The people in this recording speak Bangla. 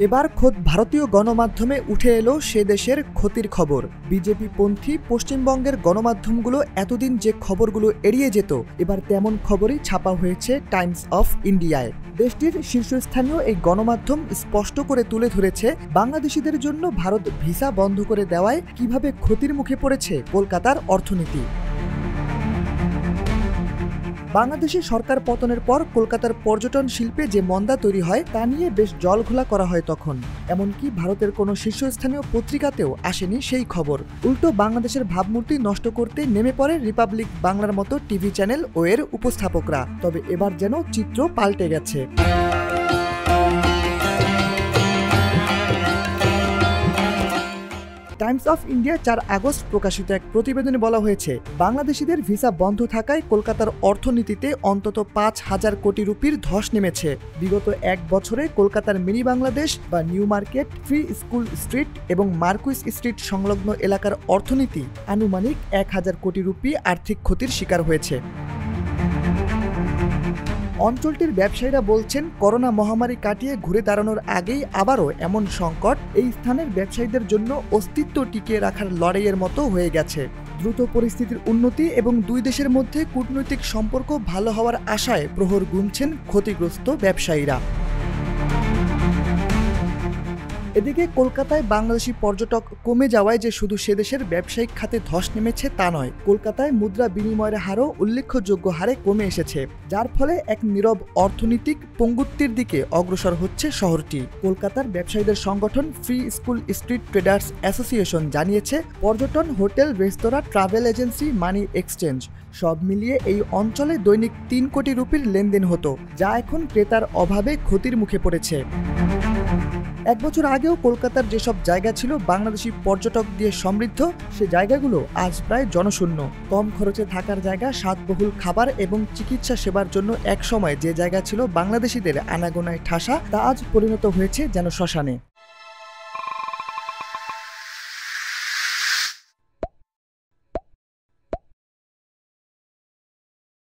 এবার খোদ ভারতীয় গণমাধ্যমে উঠে এলো সে দেশের ক্ষতির খবর। বিজেপি পন্থী পশ্চিমবঙ্গের গণমাধ্যমগুলো এতদিন যে খবরগুলো এড়িয়ে যেত, এবার তেমন খবরই ছাপা হয়েছে টাইমস অফ ইন্ডিয়ায়। দেশটির শীর্ষস্থানীয় এই গণমাধ্যম স্পষ্ট করে তুলে ধরেছে বাংলাদেশিদের জন্য ভারত ভিসা বন্ধ করে দেওয়ায় কিভাবে ক্ষতির মুখে পড়েছে কলকাতার অর্থনীতি। বাংলাদেশে সরকার পতনের পর কলকাতার পর্যটন শিল্পে যে মন্দা তৈরি হয় তা নিয়ে বেশ জলঘোলা করা হয় তখন। এমনকি ভারতের কোনো শীর্ষস্থানীয় পত্রিকাতেও আসেনি সেই খবর। উল্টো বাংলাদেশের ভাবমূর্তি নষ্ট করতে নেমে পড়ে রিপাবলিক বাংলার মতো টিভি চ্যানেল ও এর উপস্থাপকরা। তবে এবার যেন চিত্র পাল্টে গেছে। টাইমস অফ ইন্ডিয়া 4 আগস্ট প্রকাশিত এক প্রতিবেদনে বলা হয়েছে, বাংলাদেশিদের ভিসা বন্ধ থাকায় কলকাতার অর্থনীতিতে অন্তত 5,000 কোটি রুপির ধস নেমেছে। বিগত এক বছরে কলকাতার মিনি বাংলাদেশ বা new market, free school street এবং মার্কুইস স্ট্রিট সংলগ্ন এলাকার অর্থনীতি আনুমানিক 1,000 কোটি রুপি আর্থিক ক্ষতির শিকার হয়েছে। অঞ্চলটির ব্যবসায়ীরা বলছেন, করোনা মহামারী কাটিয়ে ঘুরে দাঁড়ানোর আগেই আবারও এমন সংকট এই স্থানের ব্যবসায়ীদের জন্য অস্তিত্ব টিকিয়ে রাখার লড়াইয়ের মতো হয়ে গেছে। দ্রুত পরিস্থিতির উন্নতি এবং দুই দেশের মধ্যে কূটনৈতিক সম্পর্ক ভালো হওয়ার আশায় প্রহর গুনছেন ক্ষতিগ্রস্ত ব্যবসায়ীরা। এদিকে কলকাতায় বাংলাদেশি পর্যটক কমে যাওয়ায় যে শুধু সে দেশের ব্যবসায়িক খাতে ধস নেমেছে তা নয়, কলকাতায় মুদ্রা বিনিময়ের হারও উল্লেখযোগ্য হারে কমে এসেছে, যার ফলে এক নীরব অর্থনৈতিক পঙ্গুত্বের দিকে অগ্রসর হচ্ছে শহরটি। কলকাতার ব্যবসায়ীদের সংগঠন free school street traders association জানিয়েছে, পর্যটন, হোটেল, রেস্তোরাঁ, ট্রাভেল এজেন্সি, মানি এক্সচেঞ্জ সব মিলিয়ে এই অঞ্চলে দৈনিক 3 কোটি রুপির লেনদেন হতো, যা এখন ক্রেতার অভাবে ক্ষতির মুখে পড়েছে। এক বছর আগেও কলকাতার যেসব জায়গা ছিল বাংলাদেশি পর্যটক দিয়ে সমৃদ্ধ, সে জায়গাগুলো আজ প্রায় জনশূন্য। কম খরচে থাকার জায়গা, স্বাদবহুল খাবার এবং চিকিৎসা সেবার জন্য এক সময় যে জায়গা ছিল বাংলাদেশিদের আনাগোনায় ঠাসা, তা আজ পরিণত হয়েছে যেন শ্মশানে।